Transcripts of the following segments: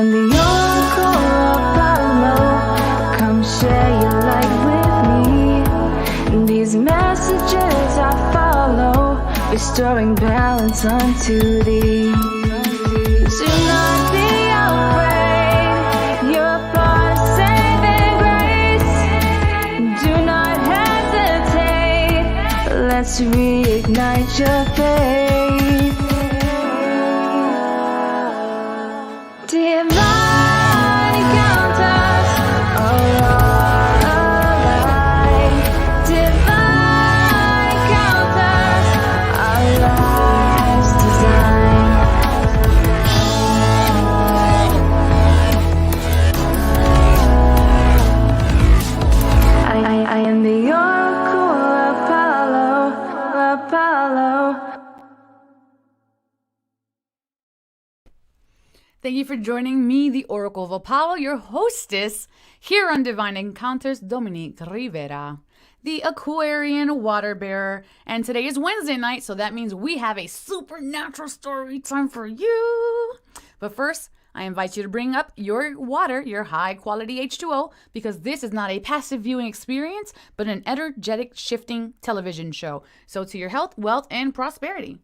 am the Oracle Apollo. Come share your light with me. These messages I follow, restoring balance unto thee. Do not be afraid, you're part of saving grace. Do not hesitate, let's reignite your faith. Divine encounters are all alive. Divine encounters, our life's design. I am the Oracle Apollo. Thank you for joining me, the Oracle of Apollo, your hostess, here on Divine Encounters, Dominique Rivera, the Aquarian water bearer. And today is Wednesday night, so that means we have a supernatural story time for you. But first, I invite you to bring up your water, your high-quality H2O, because this is not a passive viewing experience, but an energetic shifting television show. So to your health, wealth, and prosperity.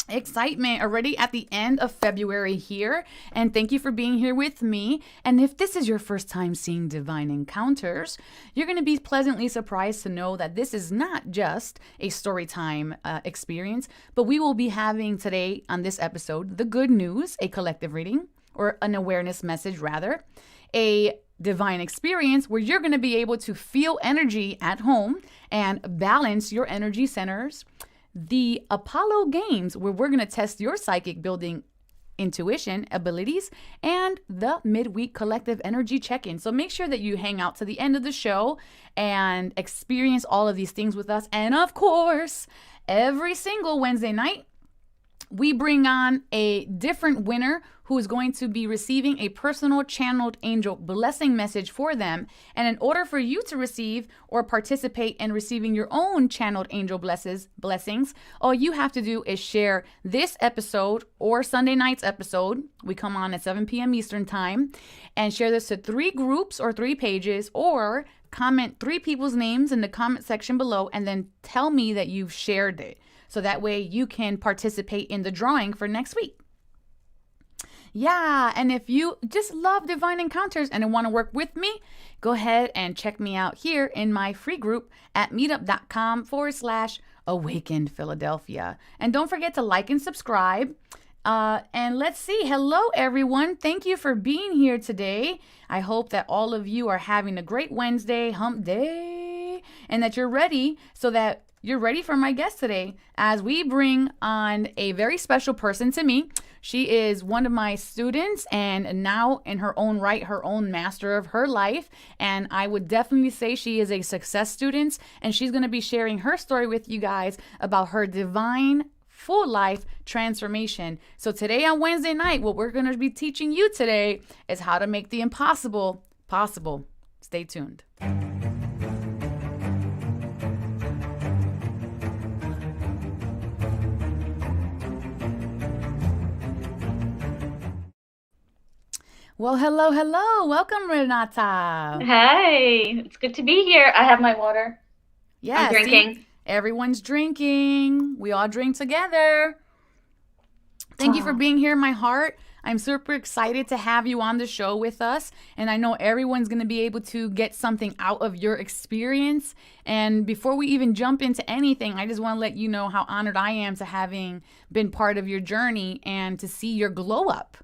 Excitement already at the end of February here, and thank you for being here with me. And if this is your first time seeing Divine Encounters, you're going to be pleasantly surprised to know that this is not just a story time experience, but we will be having today on this episode the good news, a collective reading, or an awareness message rather, a divine experience where you're going to be able to feel energy at home and balance your energy centers, the Apollo Games, where we're going to test your psychic building intuition abilities, and the midweek collective energy check-in. So make sure that you hang out to the end of the show and experience all of these things with us. And of course, every single Wednesday night, we bring on a different winner who is going to be receiving a personal channeled angel blessing message for them. And in order for you to receive or participate in receiving your own channeled angel blessings, all you have to do is share this episode or Sunday night's episode. We come on at 7 p.m. Eastern time, and share this to 3 groups or 3 pages, or comment 3 people's names in the comment section below, and then tell me that you've shared it. So that way you can participate in the drawing for next week. Yeah, and if you just love Divine Encounters and want to work with me, go ahead and check me out here in my free group at meetup.com/Awakened Philadelphia. And don't forget to like and subscribe. And let's see. Hello, everyone. Thank you for being here today. I hope that all of you are having a great Wednesday, hump day, and that you're ready for my guest today as we bring on a very special person to me. She is one of my students and now in her own right, her own master of her life. And I would definitely say she is a success student, and she's going to be sharing her story with you guys about her divine full life transformation. So today on Wednesday night, what we're going to be teaching you today is how to make the impossible possible. Stay tuned. Well, hello. Welcome, Renata. Hi, it's good to be here. I have my water. Yeah, I'm drinking. See? Everyone's drinking. We all drink together. Thank you for being here, my heart. I'm super excited to have you on the show with us. And I know everyone's going to be able to get something out of your experience. And before we even jump into anything, I just want to let you know how honored I am to having been part of your journey and to see your glow up.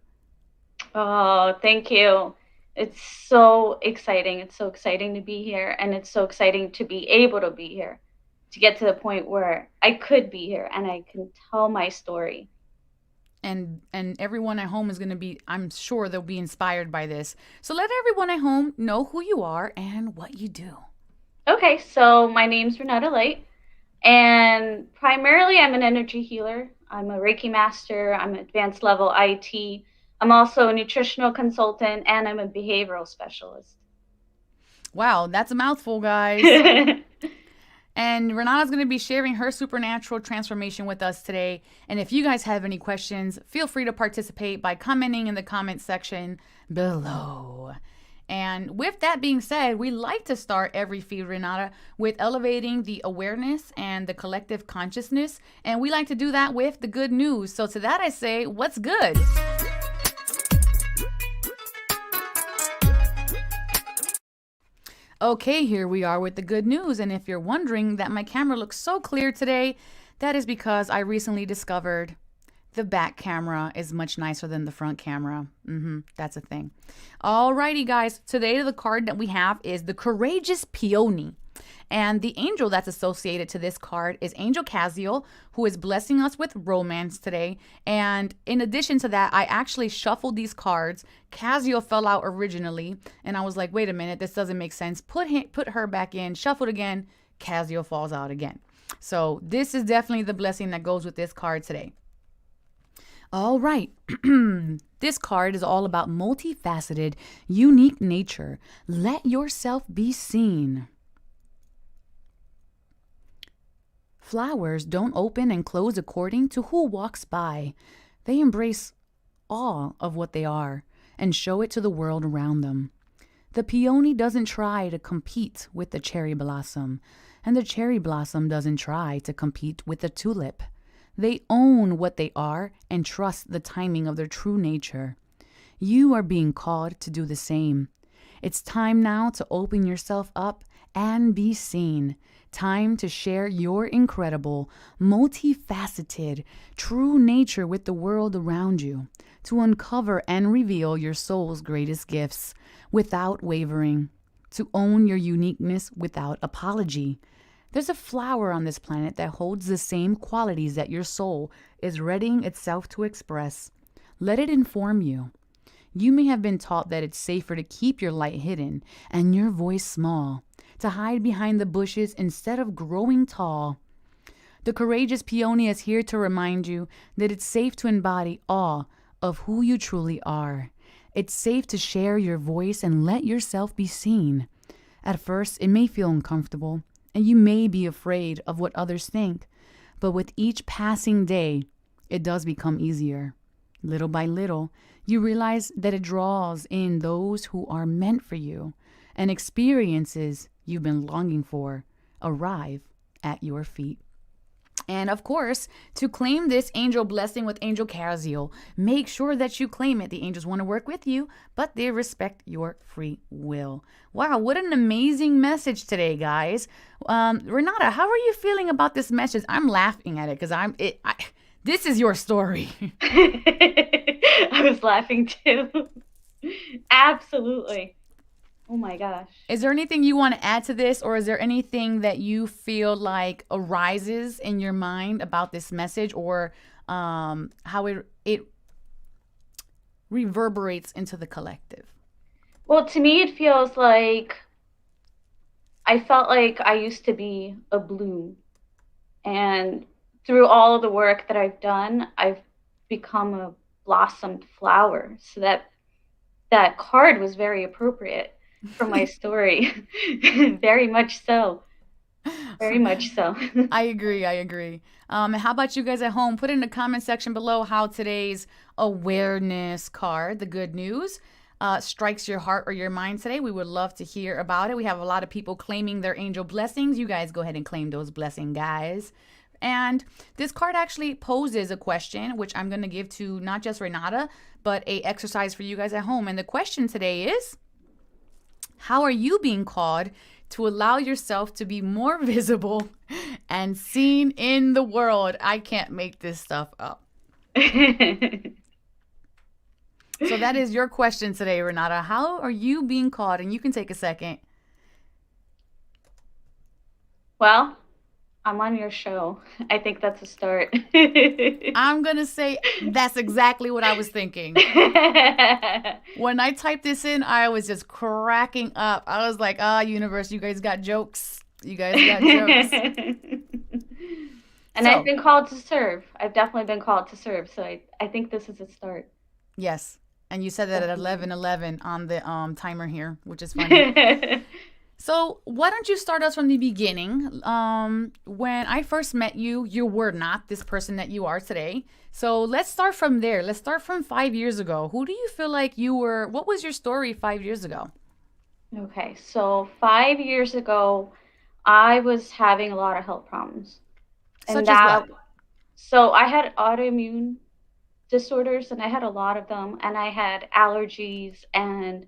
Oh, thank you. It's so exciting. It's so exciting to be here. And it's so exciting to be able to be here, to get to the point where I could be here and I can tell my story. And everyone at home is going to be, I'm sure they'll be inspired by this. So let everyone at home know who you are and what you do. Okay, so my name's Renata Light, and primarily I'm an energy healer. I'm a Reiki master. I'm an advanced level IT. I'm also a nutritional consultant, and I'm a behavioral specialist. Wow, that's a mouthful, guys. And Renata's going to be sharing her supernatural transformation with us today. And if you guys have any questions, feel free to participate by commenting in the comment section below. And with that being said, we like to start every feed, Renata, with elevating the awareness and the collective consciousness. And we like to do that with the good news. So to that I say, what's good? Okay, here we are with the good news. And if you're wondering that my camera looks so clear today, that is because I recently discovered the back camera is much nicer than the front camera. That's a thing. Alrighty, guys. Today, the card that we have is the Courageous Peony. And the angel that's associated to this card is Angel Caziel, who is blessing us with romance today. And in addition to that, I actually shuffled these cards. Caziel fell out originally, and I was like, wait a minute, this doesn't make sense. Put her back in, shuffled again, Caziel falls out again. So this is definitely the blessing that goes with this card today. All right. This card is all about multifaceted, unique nature. Let yourself be seen. Flowers don't open and close according to who walks by. They embrace all of what they are and show it to the world around them. The peony doesn't try to compete with the cherry blossom, and the cherry blossom doesn't try to compete with the tulip. They own what they are and trust the timing of their true nature. You are being called to do the same. It's time now to open yourself up and be seen. Time to share your incredible, multifaceted, true nature with the world around you. To uncover and reveal your soul's greatest gifts without wavering. To own your uniqueness without apology. There's a flower on this planet that holds the same qualities that your soul is readying itself to express. Let it inform you. You may have been taught that it's safer to keep your light hidden and your voice small, to hide behind the bushes instead of growing tall. The Courageous Peony is here to remind you that it's safe to embody all of who you truly are. It's safe to share your voice and let yourself be seen. At first, it may feel uncomfortable, and you may be afraid of what others think, but with each passing day, it does become easier. Little by little, you realize that it draws in those who are meant for you, and experiences you've been longing for arrive at your feet. And of course, to claim this angel blessing with Angel Caziel, make sure that you claim it. The angels want to work with you, but they respect your free will. Wow, what an amazing message today, guys. Renata, how are you feeling about this message? I'm laughing at it because this is your story. I was laughing too. Absolutely. Oh my gosh. Is there anything you want to add to this, or is there anything that you feel like arises in your mind about this message, or how it reverberates into the collective? Well, to me, it feels like I felt like I used to be a bloom. And through all of the work that I've done, I've become a blossomed flower. So that card was very appropriate for my story. Very much so. Very much so. I agree. How about you guys at home? Put in the comment section below how today's awareness card, the good news, strikes your heart or your mind today. We would love to hear about it. We have a lot of people claiming their angel blessings. You guys go ahead and claim those blessings, guys. And this card actually poses a question, which I'm going to give to not just Renata, but a exercise for you guys at home. And the question today is, how are you being called to allow yourself to be more visible and seen in the world? I can't make this stuff up. So that is your question today, Renata. How are you being called? And you can take a second. Well, I'm on your show. I think that's a start. I'm going to say that's exactly what I was thinking. When I typed this in, I was just cracking up. I was like, universe, you guys got jokes. You guys got jokes. And I've been called to serve. I've definitely been called to serve. So I think this is a start. Yes. And you said that at 11:11 on the timer here, which is funny. So, why don't you start us from the beginning? When I first met you, you were not this person that you are today. So, let's start from there. Let's start from 5 years ago. Who do you feel like you were? What was your story 5 years ago? Okay, so 5 years ago, I was having a lot of health problems. And Such as that, what? so I had autoimmune disorders and I had a lot of them. And I had allergies and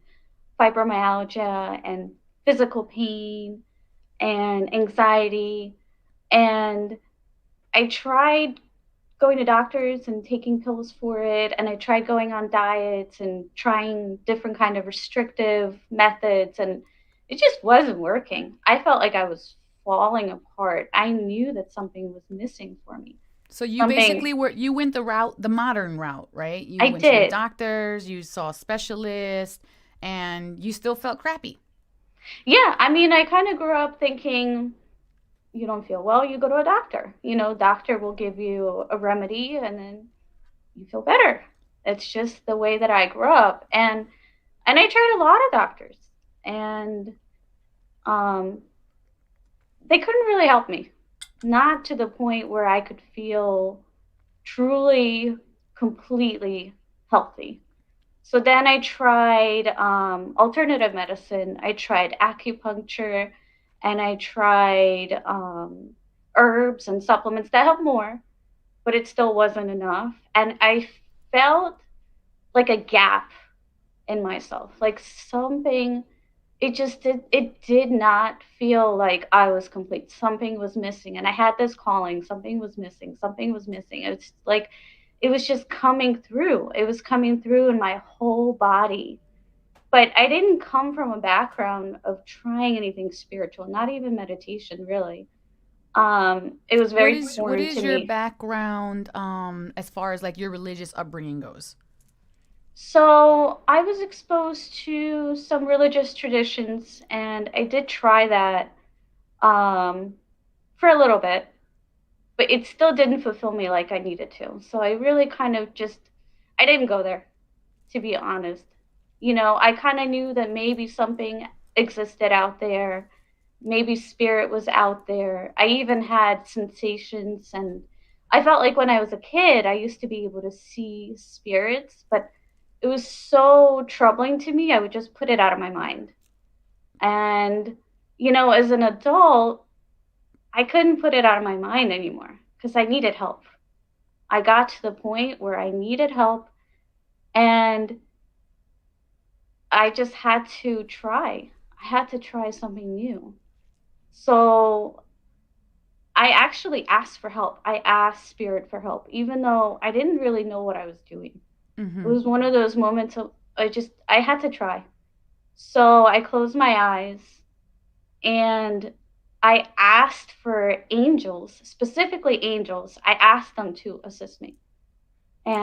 fibromyalgia and physical pain and anxiety. And I tried going to doctors and taking pills for it, and I tried going on diets and trying different kind of restrictive methods, and it just wasn't working. I felt like I was falling apart. I knew that something was missing for me. So you Something basically you went the modern route, right? You I went to the did. doctors, you saw specialists, and you still felt crappy. Yeah, I mean, I kind of grew up thinking you don't feel well, you go to a doctor. Doctor will give you a remedy and then you feel better. It's just the way that I grew up. And I tried a lot of doctors. And um, they couldn't really help me. Not to the point where I could feel truly, completely healthy. So then I tried alternative medicine. I tried acupuncture, and I tried herbs and supplements that helped more, but it still wasn't enough. And I felt like a gap in myself, like something. It did not feel like I was complete. Something was missing, and I had this calling. Something was missing. Something was missing. It's like it was just coming through. It was coming through in my whole body. But I didn't come from a background of trying anything spiritual, not even meditation, really. It was What very is what foreign to is your me. background as far as like your religious upbringing goes? So I was exposed to some religious traditions, and I did try that um, for a little bit, but it still didn't fulfill me like I needed to. So I really kind of just, I didn't go there, to be honest. I kind of knew that maybe something existed out there. Maybe spirit was out there. I even had sensations, and I felt like when I was a kid, I used to be able to see spirits, but it was so troubling to me, I would just put it out of my mind. And, as an adult, I couldn't put it out of my mind anymore because I needed help. I got to the point where I needed help, and I just had to try. I had to try something new. So I actually asked for help. I asked Spirit for help, even though I didn't really know what I was doing. It Mm-hmm. was one of those moments of I had to try. So I closed my eyes and I asked for angels, specifically angels. I asked them to assist me.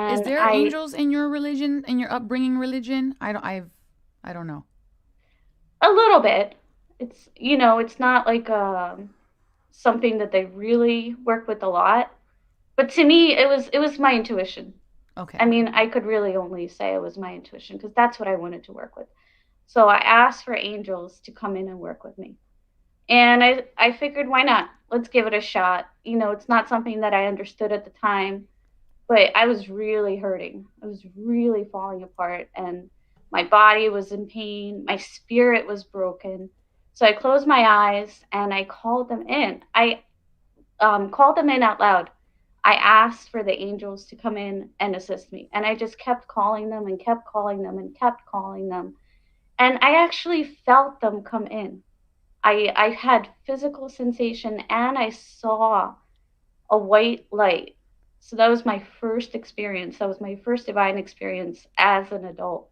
Is And there angels in your religion, in your upbringing religion? I don't know. a little bit, it's not like something that they really work with a lot. But to me, it was my intuition. I Okay. mean, I could really only say it was my intuition because that's what I wanted to work with. So I asked for angels to come in and work with me. And I figured, why not? Let's give it a shot. It's not something that I understood at the time, but I was really hurting. I was really falling apart, and my body was in pain. My spirit was broken. So I closed my eyes and I called them in. I called them in out loud. I asked for the angels to come in and assist me. And I just kept calling them and kept calling them and kept calling them. And I actually felt them come in. I had physical sensation and I saw a white light. So that was my first experience. That was my first divine experience as an adult.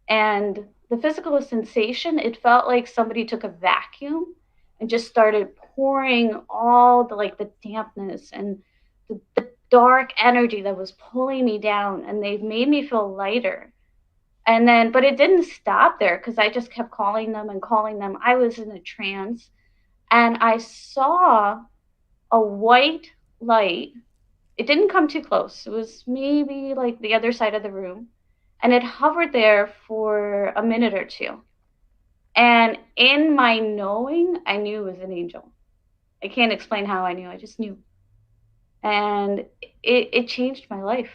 And the physical sensation, it felt like somebody took a vacuum and just started pouring all the dampness and the dark energy that was pulling me down, and they made me feel lighter. And then, but it didn't stop there because I just kept calling them and calling them. I was in a trance, and I saw a white light. It didn't come too close. It was maybe like the other side of the room. And it hovered there for a minute or two. And in my knowing, I knew it was an angel. I can't explain how I knew. I just knew. And it changed my life.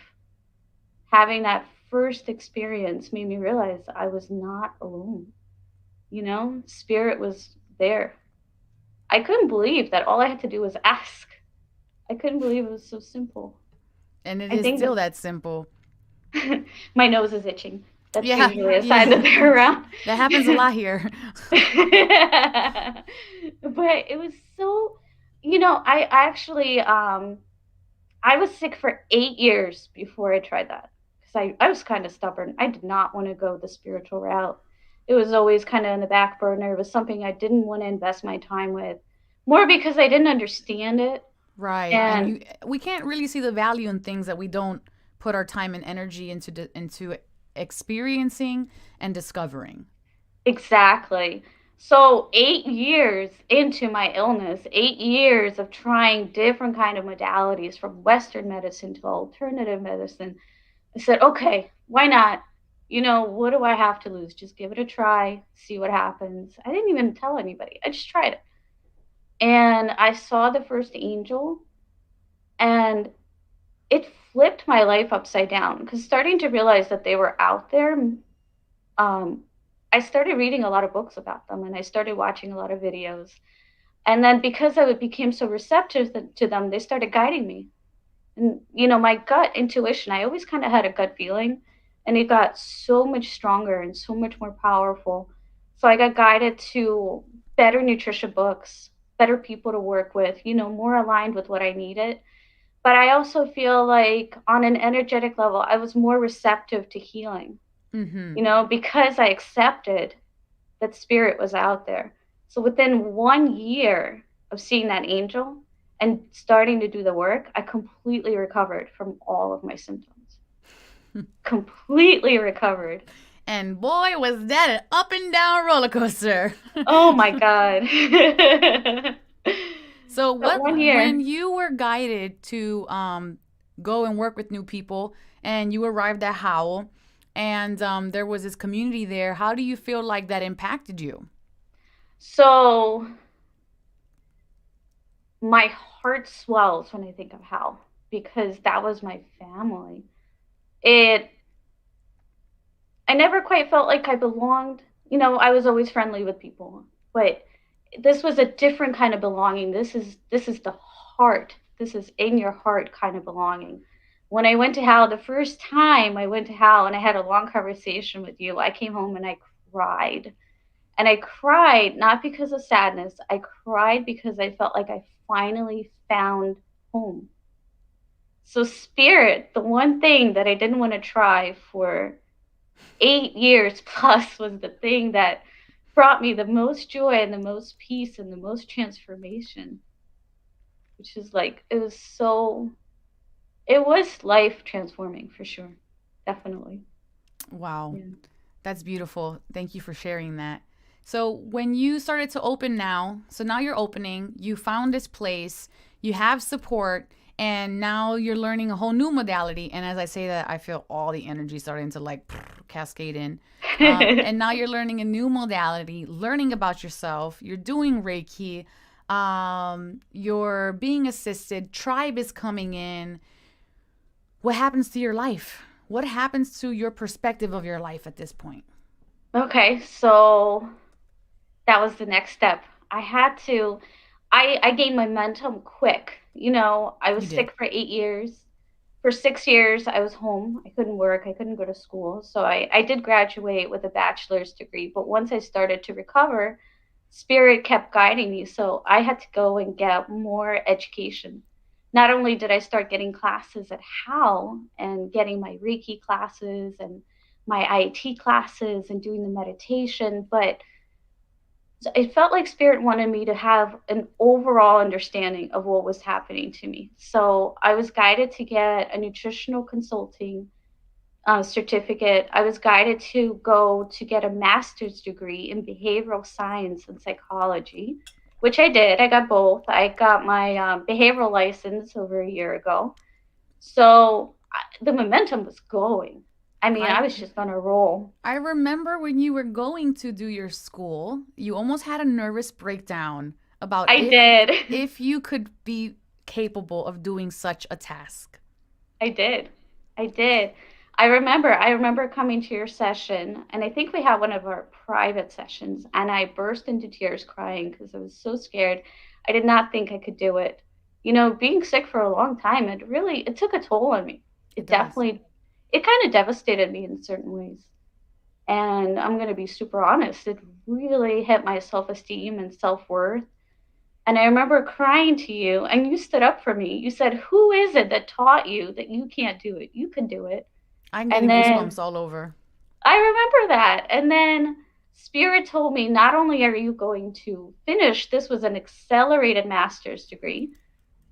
Having that first experience made me realize I was not alone. Spirit was there. I couldn't believe that all I had to do was ask. I couldn't believe it was so simple. And it I is think still that simple. my nose is itching. That's Yeah, usually a sign that yeah. they're around. That happens a lot here. But it was so, I actually, I was sick for 8 years before I tried that because I was kind of stubborn. I did not want to go the spiritual route. It was always kind of in the back burner. It was something I didn't want to invest my time with, more because I didn't understand it. Right. And And we can't really see the value in things that we don't put our time and energy into experiencing and discovering. exactly. So 8 years into my illness, 8 years of trying different kind of modalities from Western medicine to alternative medicine, I said, okay, why not? What do I have to lose? Just give it a try, see what happens. I didn't even tell anybody. I just tried it. And I saw the first angel, and it flipped my life upside down because starting to realize that they were out there, um, I started reading a lot of books about them and I started watching a lot of videos. And then because I became so receptive to them, they started guiding me. And my gut intuition, I always kind of had a gut feeling, and it got so much stronger and so much more powerful. So I got guided to better nutrition books, better people to work with, more aligned with what I needed. But I also feel like on an energetic level, I was more receptive to healing, Mm-hmm. because I accepted that spirit was out there. So within 1 year of seeing that angel and starting to do the work, I completely recovered from all of my symptoms. Completely recovered. And boy, was that an up and down roller coaster. Oh my God. So But what one when year. you were guided to go and work with new people and you arrived at Howell and there was this community there, how do you feel like that impacted you? So my heart swells when I think of Hal because that was my family. It I never quite felt like I belonged. I was always friendly with people, but this was a different kind of belonging. This is the heart. This is in your heart kind of belonging. When I went to Hal, the first time I went to Hal and I had a long conversation with you, I came home and I cried. And I cried not because of sadness. I cried because I felt like I finally found home. So spirit, the one thing that I didn't want to try for 8 years plus was the thing that brought me the most joy and the most peace and the most transformation, which is like, it was life transforming for sure. Definitely. Wow. Yeah. That's beautiful. Thank you for sharing that. So, when you started to open now, so now you're opening, you found this place, you have support, and now you're learning a whole new modality. And as I say that, I feel all the energy starting to like cascade in. And now you're learning a new modality, learning about yourself, you're doing Reiki, you're being assisted, tribe is coming in. What happens to your life? What happens to your perspective of your life at this point? Okay, so that was the next step. I had to, I gained momentum quick. I was You did. sick for 8 years. For 6 years, I was home. I couldn't work. I couldn't go to school. So I did graduate with a bachelor's degree. But once I started to recover, spirit kept guiding me. So I had to go and get more education. Not only did I start getting classes at Hal and getting my Reiki classes and my IT classes and doing the meditation, but it felt like spirit wanted me to have an overall understanding of what was happening to me. So I was guided to get a nutritional consulting certificate. I was guided to go to get a master's degree in behavioral science and psychology, which I did. I got both. I got my behavioral license over a year ago. So the momentum was going. I mean, I I was just on a roll. I remember when you were going to do your school, you almost had a nervous breakdown about I did. if you could be capable of doing such a task. I did. I did. I remember coming to your session, and I think we had one of our private sessions, and I burst into tears crying because I was so scared. I did not think I could do it. You know, being sick for a long time, it took a toll on me. It It does. definitely it kind of devastated me in certain ways. And I'm going to be super honest, it really hit my self-esteem and self-worth. And I remember crying to you, and you stood up for me. You said, "Who is it that taught you that you can't do it? You can do it." I'm And getting goosebumps then all over. I remember that. And then Spirit told me, not only are you going to finish, this was an accelerated master's degree,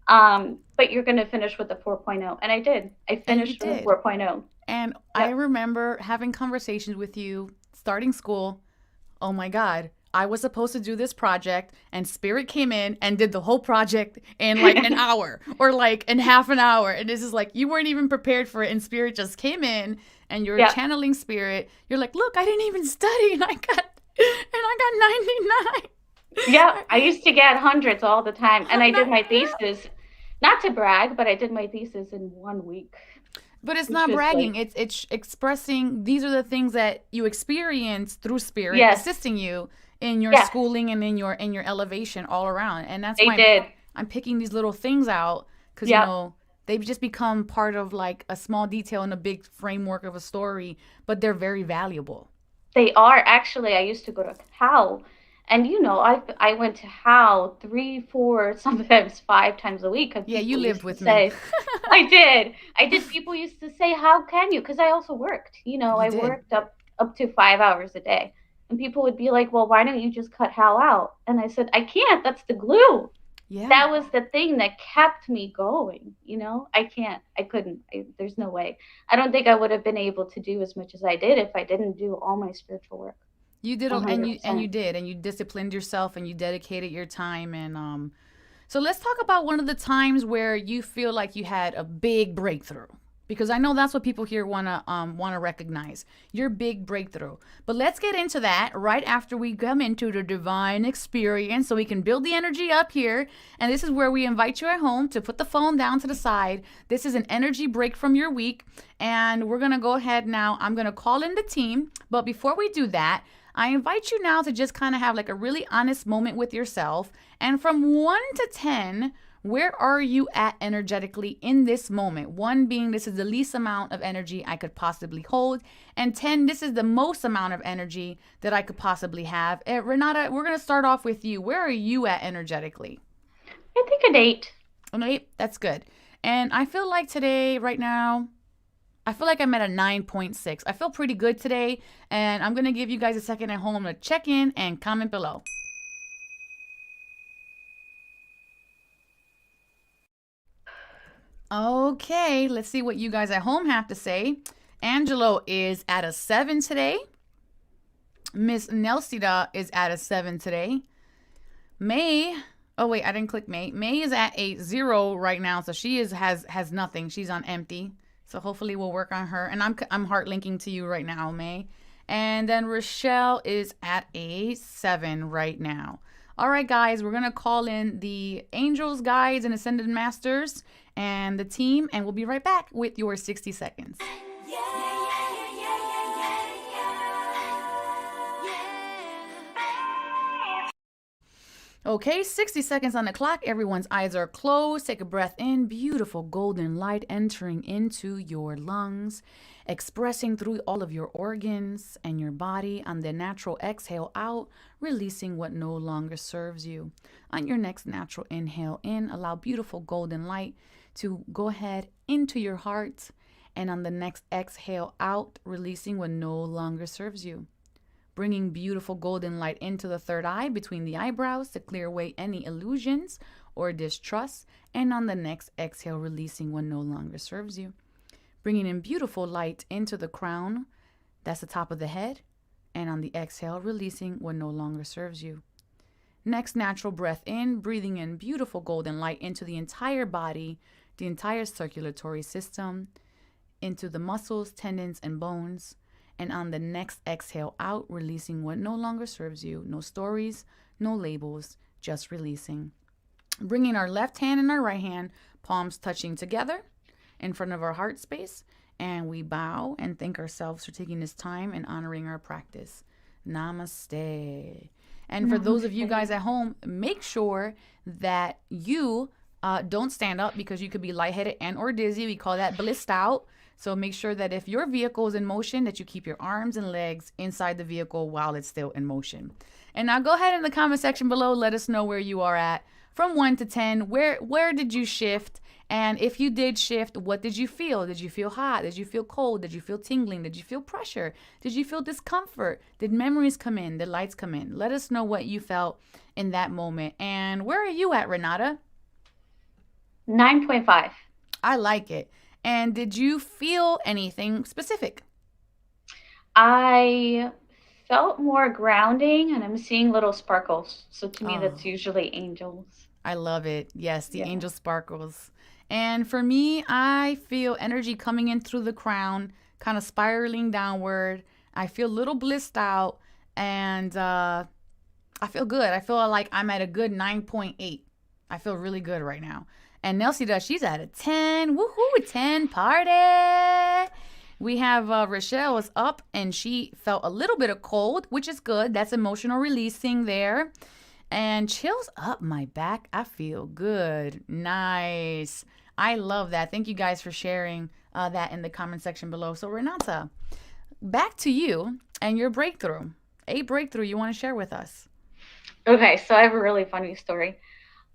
but you're going to finish with a 4.0. And I did. I And you finished with a did. 4.0. And I Yep. remember having conversations with you starting school. Oh my God, I was supposed to do this project, and Spirit came in and did the whole project in like an hour or like in half an hour. And this is like, you weren't even prepared for it, and Spirit just came in and you're Yep. channeling Spirit. You're like, look, I didn't even study, and I got 99. Yep. I used to get hundreds all the time. And I did my Yeah. thesis, not to brag, but I did my thesis in 1 week, But it's which not was bragging. like, It's expressing these are the things that you experience through Spirit yes, assisting you in your yes, schooling and in your elevation all around. And that's they why did. I'm picking these little things out because Yep. they've just become part of like a small detail in a big framework of a story, but they're very valuable. They are actually. I used to go to Hal, and I went to Hal 3, 4, sometimes 5 times a week because Yeah, you people lived used to with me. say, I did. I did. People used to say, "How can you?" Because I also worked. You I did. worked up to 5 hours a day, and people would be like, "Well, why don't you just cut Hal out?" And I said, "I can't. That's the glue. Yeah. That was the thing that kept me going. I can't. I couldn't. There's no way. I don't think I would have been able to do as much as I did if I didn't do all my spiritual work. You did, One hundred and you percent. did, and you disciplined yourself, and you dedicated your time, and So let's talk about one of the times where you feel like you had a big breakthrough. Because I know that's what people here wanna recognize your big breakthrough. But let's get into that right after we come into the divine experience, so we can build the energy up here. And this is where we invite you at home to put the phone down to the side. This is an energy break from your week, and we're gonna go ahead now. I'm gonna call in the team, but before we do that, I invite you now to just kind of have like a really honest moment with yourself. And from 1 to 10, where are you at energetically in this moment? 1 being this is the least amount of energy I could possibly hold, and 10, this is the most amount of energy that I could possibly have. Renata, we're going to start off with you. Where are you at energetically? I think an 8. An 8? That's good. And I feel like today, right now, I feel like I'm at a 9.6. I feel pretty good today, and I'm going to give you guys a second at home to check in and comment below. Okay, let's see what you guys at home have to say. Angelo is at a 7 today. Miss Nelsida is at a 7 today. May, oh wait, I didn't click May. May is at a 0 right now, so she has nothing. She's on empty. So hopefully we'll work on her. And I'm heart linking to you right now, May. And then Rochelle is at a 7 right now. All right, guys, we're going to call in the angels, guides, and ascended masters and the team, and we'll be right back with your 60 seconds. Okay, 60 seconds on the clock. Everyone's eyes are closed. Take a breath in. Beautiful golden light entering into your lungs, expressing through all of your organs and your body. On the natural exhale out, releasing what no longer serves you. On your next natural inhale in, allow beautiful golden light to go ahead into your heart. And on the next exhale out, releasing what no longer serves you. Bringing beautiful golden light into the third eye between the eyebrows to clear away any illusions or distrust. And on the next exhale, releasing what no longer serves you. Bringing in beautiful light into the crown, that's the top of the head. And on the exhale, releasing what no longer serves you. Next, natural breath in, breathing in beautiful golden light into the entire body, the entire circulatory system. into the muscles, tendons, and bones. And on the next exhale out, releasing what no longer serves you. No stories, no labels, just releasing. Bringing our left hand and our right hand, palms touching together in front of our heart space. And we bow and thank ourselves for taking this time and honoring our practice. Namaste. And for those of you guys at home, make sure that you don't stand up because you could be lightheaded and or dizzy. We call that blissed out. So make sure that if your vehicle is in motion, that you keep your arms and legs inside the vehicle while it's still in motion. And now go ahead in the comment section below. Let us know where you are at from 1 to 10. Where did you shift? And if you did shift, what did you feel? Did you feel hot? Did you feel cold? Did you feel tingling? Did you feel pressure? Did you feel discomfort? Did memories come in? Did lights come in? Let us know what you felt in that moment. And where are you at, Renata? 9.5. I like it. And did you feel anything specific? I felt more grounding, and I'm seeing little sparkles. So to me, that's Oh, usually angels. I love it. Yes, the Yeah. angel sparkles. And for me, I feel energy coming in through the crown, kind of spiraling downward. I feel a little blissed out, and I feel good. I feel like I'm at a good 9.8. I feel really good right now. And Nelsida, she's at a 10. Woohoo, 10 party. We have Rochelle is up, and she felt a little bit of cold, which is good. That's emotional releasing there. And chills up my back. I feel good. Nice. I love that. Thank you guys for sharing that in the comment section below. So Renata, back to you and your breakthrough. A breakthrough you want to share with us. Okay, so I have a really funny story.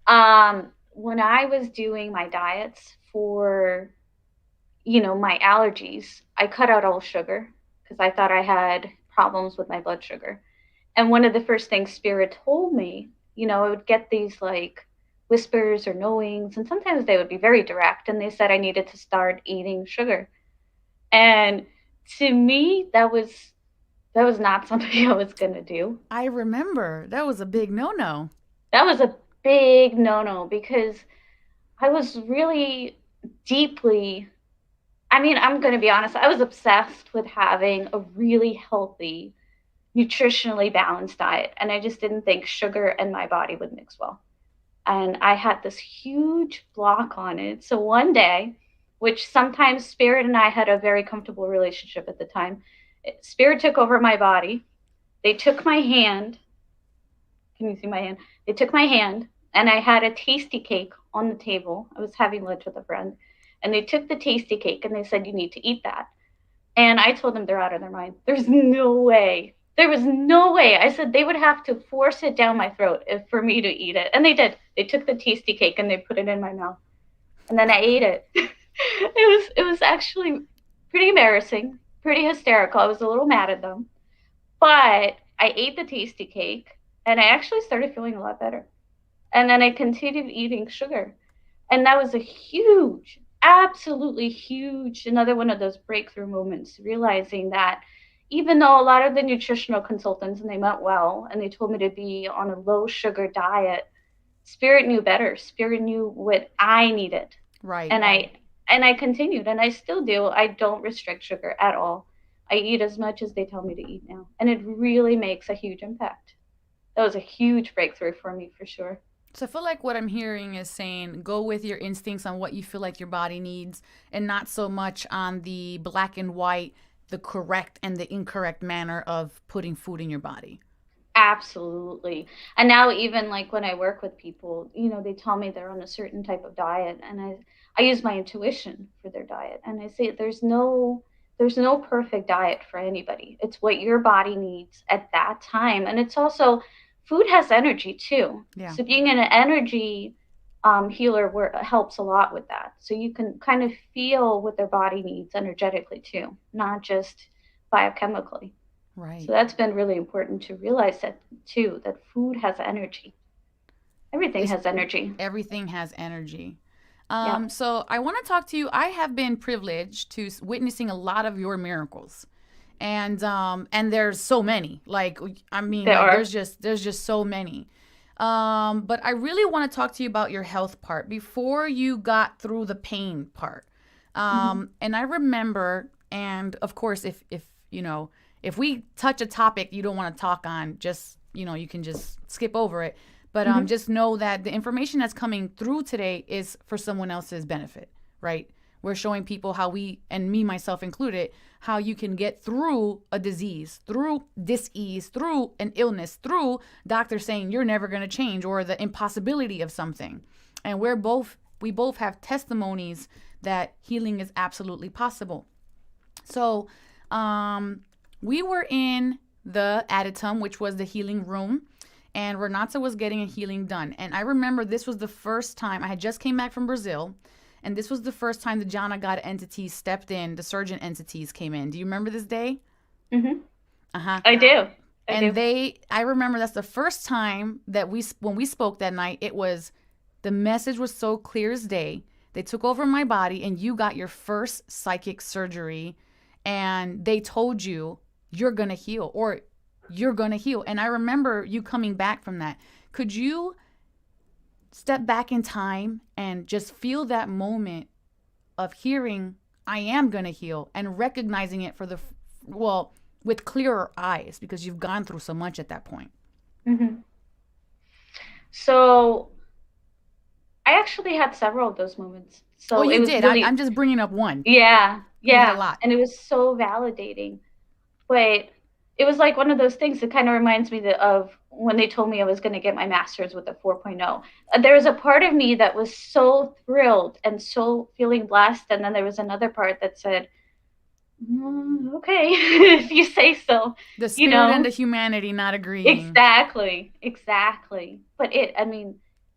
When I was doing my diets for, my allergies, I cut out all sugar because I thought I had problems with my blood sugar. And one of the first things Spirit told me, I would get these like whispers or knowings, and sometimes they would be very direct. And they said I needed to start eating sugar. And to me, that was not something I was gonna do. I remember that was a big no-no. That was a big no-no because I was really deeply. I mean, I'm gonna be honest. I was obsessed with having a really healthy, nutritionally balanced diet, and I just didn't think sugar and my body would mix well. And I had this huge block on it. So one day, which sometimes Spirit and I had a very comfortable relationship at the time, Spirit took over my body. They took my hand. Can you see my hand? They took my hand, and I had a tasty cake on the table. I was having lunch with a friend, and they took the tasty cake and they said, "You need to eat that." And I told them they're out of their mind. There's no way. There was no way. I said they would have to force it down my throat for me to eat it. And they did. They took the tasty cake and they put it in my mouth. And then I ate it. it was actually pretty embarrassing, pretty hysterical. I was a little mad at them. But I ate the tasty cake and I actually started feeling a lot better. And then I continued eating sugar. And that was a huge, absolutely huge, another one of those breakthrough moments, realizing that even though a lot of the nutritional consultants, and they meant well, and they told me to be on a low sugar diet, Spirit knew better. Spirit knew what I needed. Right. And I continued, and I still do. I don't restrict sugar at all. I eat as much as they tell me to eat now. And it really makes a huge impact. That was a huge breakthrough for me, for sure. So I feel like what I'm hearing is saying go with your instincts on what you feel like your body needs and not so much on the black and white, the correct and the incorrect manner of putting food in your body. Absolutely. And now even like when I work with people, they tell me they're on a certain type of diet, and I use my intuition for their diet. And I say there's no perfect diet for anybody. It's what your body needs at that time. And it's also food has energy too. Yeah. So being an energy healer helps a lot with that. So you can kind of feel what their body needs energetically too, not just biochemically. Right. So that's been really important to realize that too, that food has energy. Everything has energy. Everything has energy. Yeah. So I want to talk to you. I have been privileged to witnessing a lot of your miracles. And there's so many. Like I mean, there's just so many. But I really want to talk to you about your health part before you got through the pain part. And I remember, and of course, if you know, if we touch a topic you don't want to talk on, just, you know, you can just skip over it. But just know that the information that's coming through today is for someone else's benefit, right? We're showing people how we, and me, myself included, how you can get through a disease, through dis-ease, through an illness, through doctors saying you're never going to change, or the impossibility of something. And we both have testimonies that healing is absolutely possible. So we were in the Adytum, which was the healing room, and Renata was getting a healing done. And I remember this was the first time, I had just came back from Brazil, and this was the first time the Jana God entities stepped in, the surgeon entities came in. Do you remember this day? Mm-hmm. Uh-huh. I do. I remember that's the first time that when we spoke that night, the message was so clear as day. They took over my body, and you got your first psychic surgery, and they told you you're going to heal, or you're going to heal. And I remember you coming back from that. Could you step back in time and just feel that moment of hearing, I am going to heal, and recognizing it with clearer eyes, because you've gone through so much at that point? Mm-hmm. So I actually had several of those moments. So you it was did. really, I'm just bringing up one. yeah, You had yeah. a lot. And it was so validating. But it was like one of those things that kind of reminds me of when they told me I was going to get my master's with a 4.0. There was a part of me that was so thrilled and so feeling blessed. And then there was another part that said, okay, if you say so. The spirit and the humanity not agreeing. Exactly. But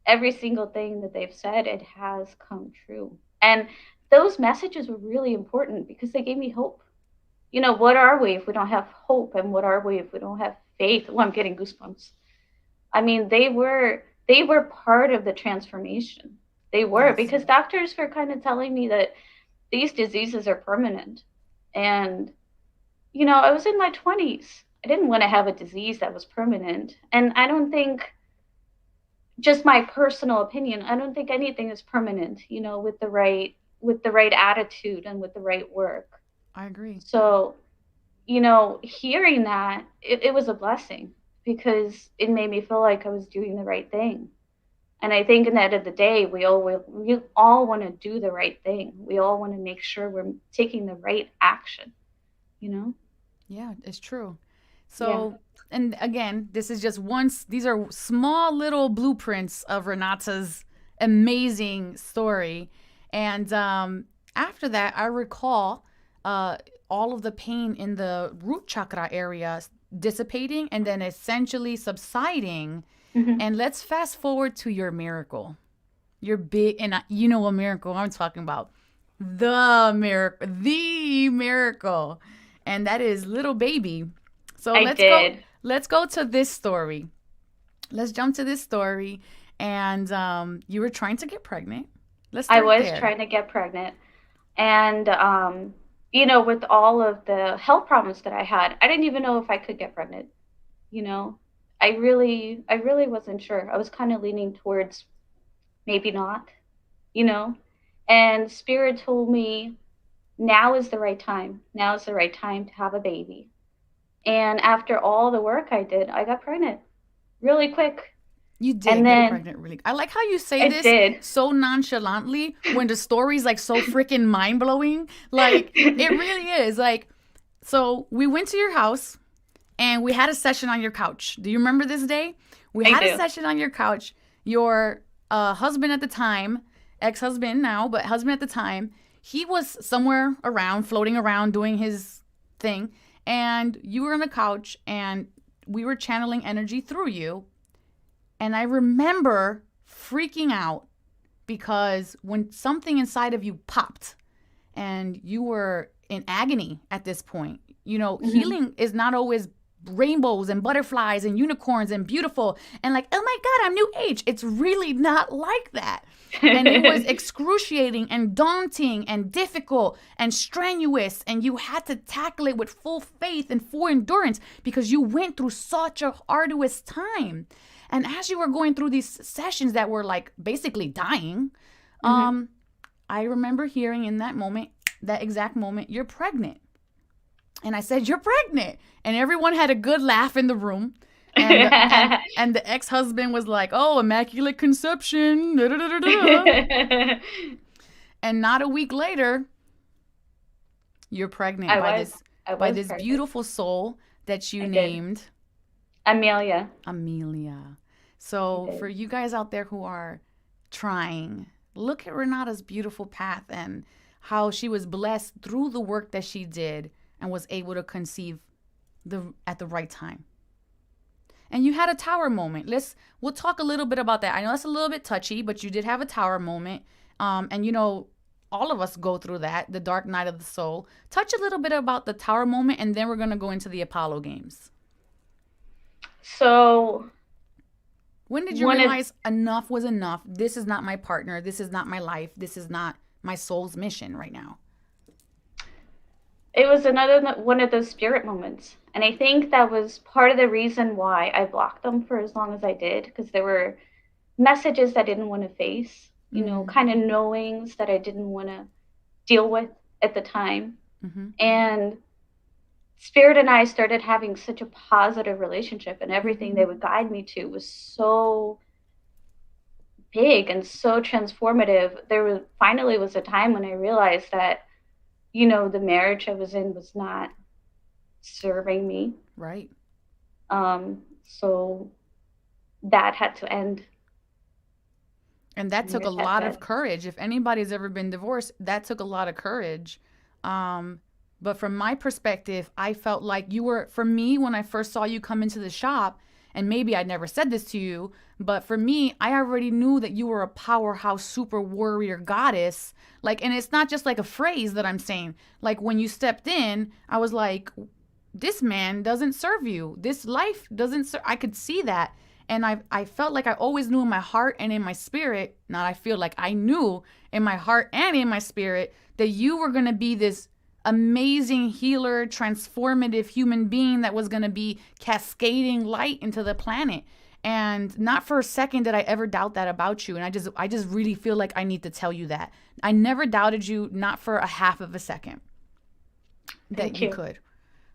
every single thing that they've said, it has come true. And those messages were really important because they gave me hope. You know, what are we if we don't have hope? And what are we if we don't have faith? Oh, I'm getting goosebumps. I mean, they were part of the transformation. They were, yes. Because doctors were kind of telling me that these diseases are permanent. And, you know, I was in my 20s. I didn't want to have a disease that was permanent. And I don't think, just my personal opinion, I don't think anything is permanent, you know, with the right attitude and with the right work. I agree. So, you know, hearing that, it was a blessing, because it made me feel like I was doing the right thing. And I think in the end of the day, we all want to do the right thing. We all want to make sure we're taking the right action, you know? Yeah, it's true. So, and again, these are small little blueprints of Renata's amazing story. And after that, I recall all of the pain in the root chakra area dissipating and then essentially subsiding. Mm-hmm. And let's fast forward to your miracle. Your big, and you know what miracle I'm talking about. The miracle. And that is little baby. So let's go to this story. Let's jump to this story. And you were trying to get pregnant. I was trying to get pregnant. And, you know, with all of the health problems that I had, I didn't even know if I could get pregnant, you know? I really wasn't sure. I was kind of leaning towards maybe not, you know? And Spirit told me, now is the right time. Now is the right time to have a baby. And after all the work I did, I got pregnant really quick. You did get pregnant really. I like how you say this so nonchalantly when the story's like so freaking mind-blowing. Like, it really is. Like, so we went to your house and we had a session on your couch. Do you remember this day? We had a session on your couch. Your husband at the time, ex-husband now, but husband at the time, he was somewhere around, floating around, doing his thing. And you were on the couch and we were channeling energy through you. And I remember freaking out because when something inside of you popped and you were in agony at this point, you know, mm-hmm. Healing is not always rainbows and butterflies and unicorns and beautiful and like, oh my God, I'm new age. It's really not like that. And it was excruciating and daunting and difficult and strenuous. And you had to tackle it with full faith and full endurance because you went through such a arduous time. And as you were going through these sessions that were like basically dying, mm-hmm. I remember hearing in that moment, that exact moment, you're pregnant. And I said, you're pregnant. And everyone had a good laugh in the room. And the ex-husband was like, oh, immaculate conception. Da, da, da, da, da. And not a week later, you're pregnant by this pregnant. beautiful soul that you I did. named Amelia. So for you guys out there who are trying, look at Renata's beautiful path and how she was blessed through the work that she did and was able to conceive at the right time. And you had a tower moment. We'll talk a little bit about that. I know that's a little bit touchy, but you did have a tower moment. And you know, all of us go through that, the dark night of the soul. Touch a little bit about the tower moment, and then we're going to go into the Apollo games. So when did you realize enough was enough? This is not my partner. This is not my life. This is not my soul's mission right now. It was another one of those spirit moments. And I think that was part of the reason why I blocked them for as long as I did, because there were messages I didn't want to face, you know, kind of knowings that I didn't want to deal with at the time. And Spirit and I started having such a positive relationship, and everything they would guide me to was so big and so transformative. There finally was a time when I realized that, you know, the marriage I was in was not serving me. Right. So that had to end. And that took a lot of courage. If anybody's ever been divorced, that took a lot of courage. But from my perspective, I felt like you were, for me, when I first saw you come into the shop, and maybe I never said this to you, but for me, I already knew that you were a powerhouse, super warrior goddess. Like, and it's not just like a phrase that I'm saying. Like, when you stepped in, I was like, this man doesn't serve you. This life doesn't serve. I could see that. And I felt like I always knew in my heart and in my spirit, not I feel like I knew in my heart and in my spirit that you were going to be this amazing healer, transformative human being that was going to be cascading light into the planet. And not for a second did I ever doubt that about you. And I just really feel like I need to tell you that. I never doubted you, not for a half of a second, that you could.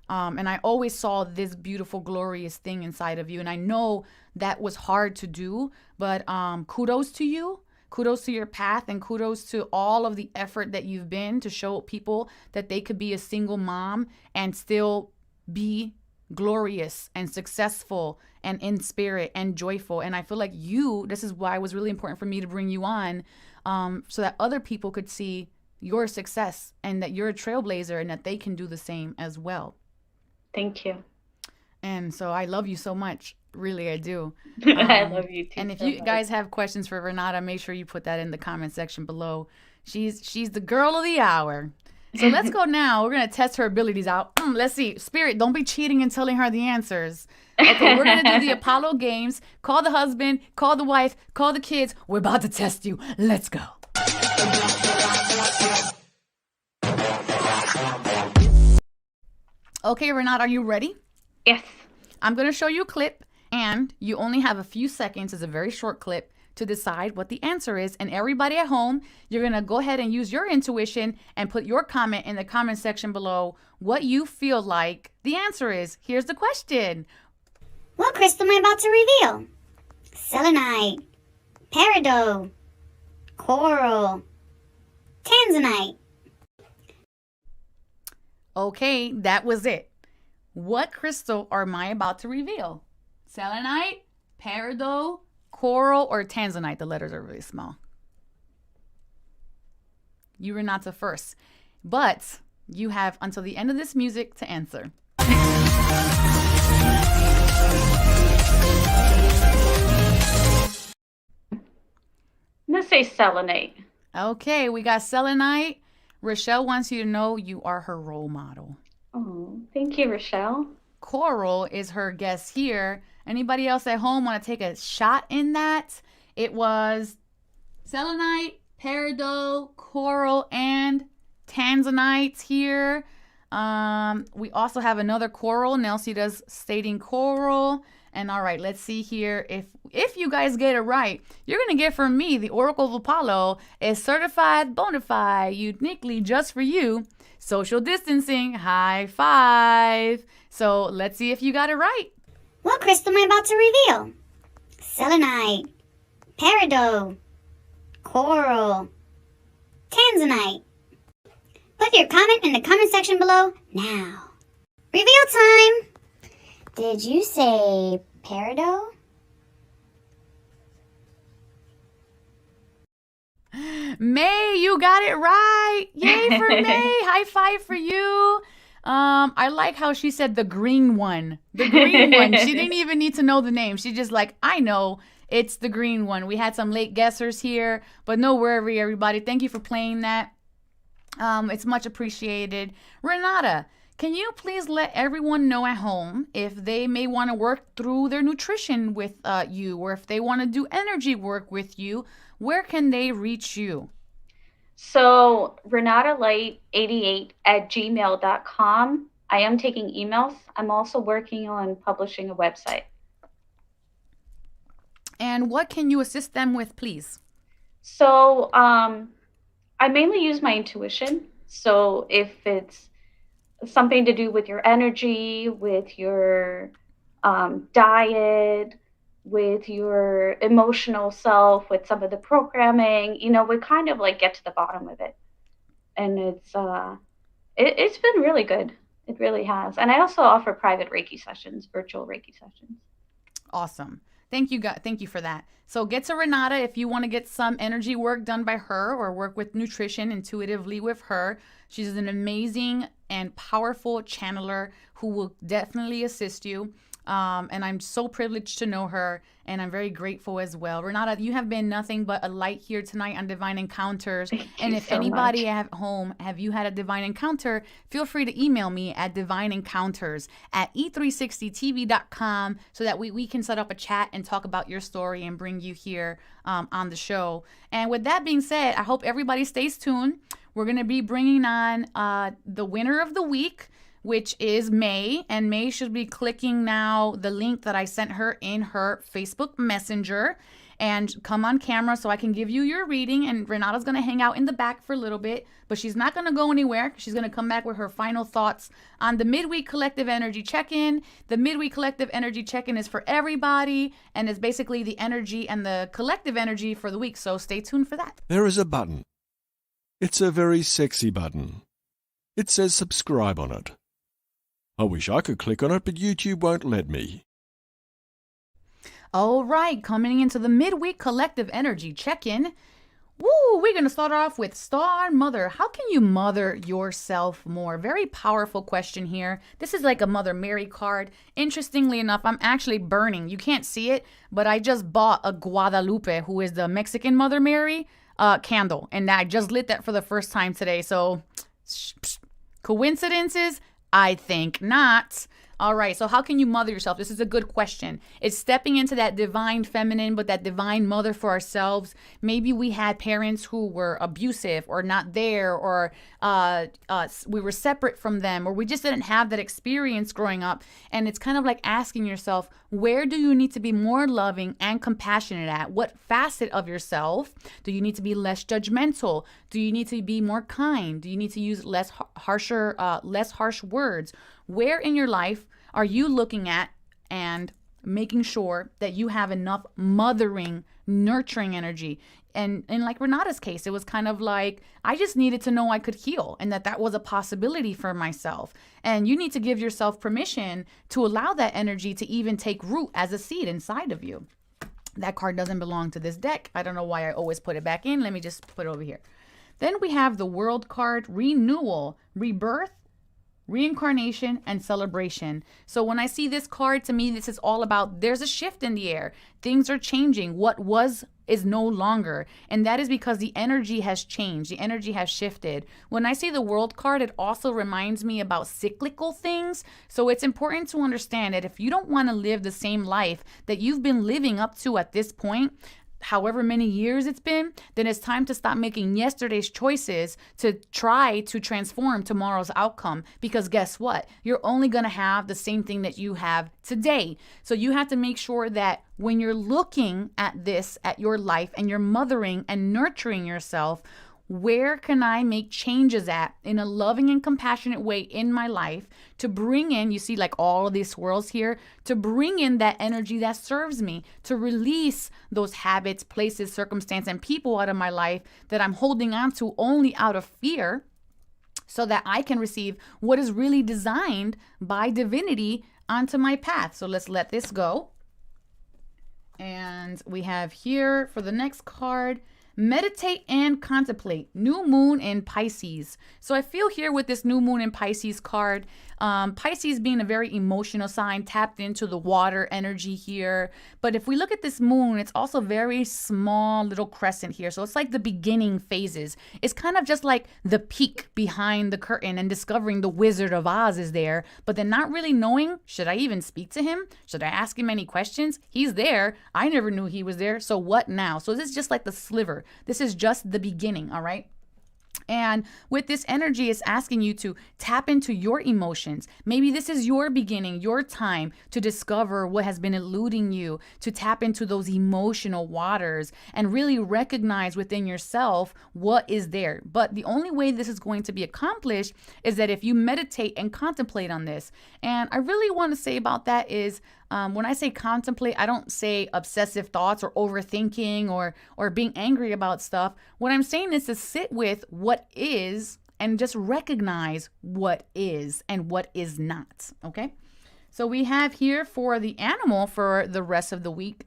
And I always saw this beautiful, glorious thing inside of you. And I know that was hard to do, but kudos to you. Kudos to your path, and kudos to all of the effort that you've been to show people that they could be a single mom and still be glorious and successful and in spirit and joyful. And I feel like this is why it was really important for me to bring you on, so that other people could see your success and that you're a trailblazer and that they can do the same as well. Thank you. And so I love you so much. Really, I do. I love you too. And if you guys have questions for Renata, make sure you put that in the comment section below. She's the girl of the hour. So let's go now. We're going to test her abilities out. Let's see. Spirit, don't be cheating and telling her the answers. Okay, we're going to do the Apollo games. Call the husband, call the wife, call the kids. We're about to test you. Let's go. Okay, Renata, are you ready? Yes. I'm going to show you a clip, and you only have a few seconds. It's a very short clip to decide what the answer is. And everybody at home, you're going to go ahead and use your intuition and put your comment in the comment section below what you feel like the answer is. Here's the question. What crystal am I about to reveal? Selenite, peridot, coral, tanzanite. Okay, that was it. What crystal am I about to reveal? Selenite, peridot, coral, or tanzanite? The letters are really small. You, Renata, first. But you have until the end of this music to answer. I'm going to say selenite. Okay, we got selenite. Rochelle wants you to know you are her role model. Oh, thank you, Rochelle. Coral is her guest here. Anybody else at home want to take a shot in that? It was selenite, peridot, coral, and tanzanite here. We also have another coral. Nelsie does stating coral. And all right, let's see here. If you guys get it right, you're gonna get from me the Oracle of Apollo is certified bona fide, uniquely just for you. Social distancing, high five. So let's see if you got it right. What crystal am I about to reveal? Selenite, peridot, coral, tanzanite. Put your comment in the comment section below now. Reveal time! Did you say peridot? May, you got it right. Yay for May. High five for you. I like how she said the green one. The green one. She didn't even need to know the name. She just like, I know it's the green one. We had some late guessers here, but no worry, everybody. Thank you for playing that. It's much appreciated. Renata, can you please let everyone know at home if they may want to work through their nutrition with you, or if they want to do energy work with you, where can they reach you? So renatalight88@gmail.com. I am taking emails. I'm also working on publishing a website. And what can you assist them with, please? So I mainly use my intuition. So if it's something to do with your energy, with your diet, with your emotional self, with some of the programming, we kind of like get to the bottom of it. And it's been really good. It really has. And I also offer private Reiki sessions, virtual Reiki sessions. Awesome. Thank you for that. So get to Renata if you want to get some energy work done by her or work with nutrition intuitively with her. She's an amazing and powerful channeler who will definitely assist you. And I'm so privileged to know her, and I'm very grateful as well. Renata, you have been nothing but a light here tonight on Divine Encounters. And if anybody at home, have you had a divine encounter, feel free to email me at divineencounters@e360tv.com so that we can set up a chat and talk about your story and bring you here on the show. And with that being said, I hope everybody stays tuned. We're going to be bringing on the winner of the week, which is May, and May should be clicking now the link that I sent her in her Facebook Messenger and come on camera so I can give you your reading. And Renata's going to hang out in the back for a little bit, but she's not going to go anywhere. She's going to come back with her final thoughts on the Midweek Collective Energy Check-In. The Midweek Collective Energy Check-In is for everybody, and it's basically the energy and the collective energy for the week, so stay tuned for that. There is a button. It's a very sexy button. It says subscribe on it. I wish I could click on it, but YouTube won't let me. All right, coming into the Midweek Collective Energy Check-In. Woo, we're going to start off with Star Mother. How can you mother yourself more? Very powerful question here. This is like a Mother Mary card. Interestingly enough, I'm actually burning. You can't see it, but I just bought a Guadalupe, who is the Mexican Mother Mary, candle. And I just lit that for the first time today. So, coincidences? I think not. All right, so how can you mother yourself? This is a good question. It's stepping into that divine feminine, but that divine mother for ourselves. Maybe we had parents who were abusive or not there, or we were separate from them, or we just didn't have that experience growing up. And it's kind of like asking yourself, where do you need to be more loving and compassionate at? What facet of yourself do you need to be less judgmental? Do you need to be more kind? Do you need to use less harsh words? Where in your life are you looking at and making sure that you have enough mothering, nurturing energy? And in like Renata's case, it was kind of like, I just needed to know I could heal and that was a possibility for myself. And you need to give yourself permission to allow that energy to even take root as a seed inside of you. That card doesn't belong to this deck. I don't know why I always put it back in. Let me just put it over here. Then we have the World card, renewal, rebirth, reincarnation, and celebration. So when I see this card, to me, this is all about there's a shift in the air. Things are changing. What was is no longer. And that is because the energy has changed. The energy has shifted. When I see the World card, it also reminds me about cyclical things. So it's important to understand that if you don't want to live the same life that you've been living up to at this point, however many years it's been, then it's time to stop making yesterday's choices to try to transform tomorrow's outcome. Because guess what? You're only going to have the same thing that you have today. So you have to make sure that when you're looking at this, at your life, and you're mothering and nurturing yourself, where can I make changes at in a loving and compassionate way in my life to bring in, you see like all of these swirls here, to bring in that energy that serves me, to release those habits, places, circumstance, and people out of my life that I'm holding on to only out of fear, so that I can receive what is really designed by divinity onto my path. So let's let this go. And we have here for the next card, meditate and contemplate. New moon in Pisces. So I feel here with this new moon in Pisces card, Pisces being a very emotional sign, tapped into the water energy here. But if we look at this moon, it's also very small little crescent here. So it's like the beginning phases. It's kind of just like the peek behind the curtain and discovering the Wizard of Oz is there, but then not really knowing, should I even speak to him? Should I ask him any questions? He's there. I never knew he was there. So what now? So this is just like the sliver. This is just the beginning, all right? And with this energy, it's asking you to tap into your emotions. Maybe this is your beginning, your time to discover what has been eluding you, to tap into those emotional waters and really recognize within yourself what is there. But the only way this is going to be accomplished is that if you meditate and contemplate on this. And I really want to say about that is, when I say contemplate, I don't say obsessive thoughts or overthinking or being angry about stuff. What I'm saying is to sit with what is and just recognize what is and what is not. Okay. So we have here for the animal for the rest of the week,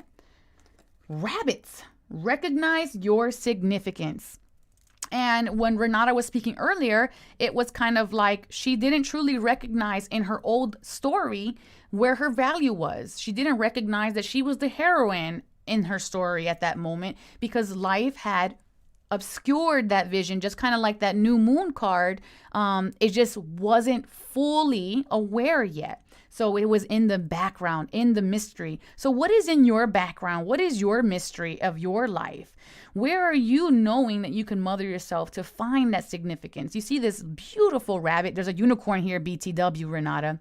rabbits. Recognize your significance. And when Renata was speaking earlier, it was kind of like she didn't truly recognize in her old story where her value was. She didn't recognize that she was the heroine in her story at that moment because life had obscured that vision, just kind of like that new moon card. It just wasn't fully aware yet. So it was in the background, in the mystery. So what is in your background? What is your mystery of your life? Where are you knowing that you can mother yourself to find that significance? You see this beautiful rabbit. There's a unicorn here, BTW, Renata.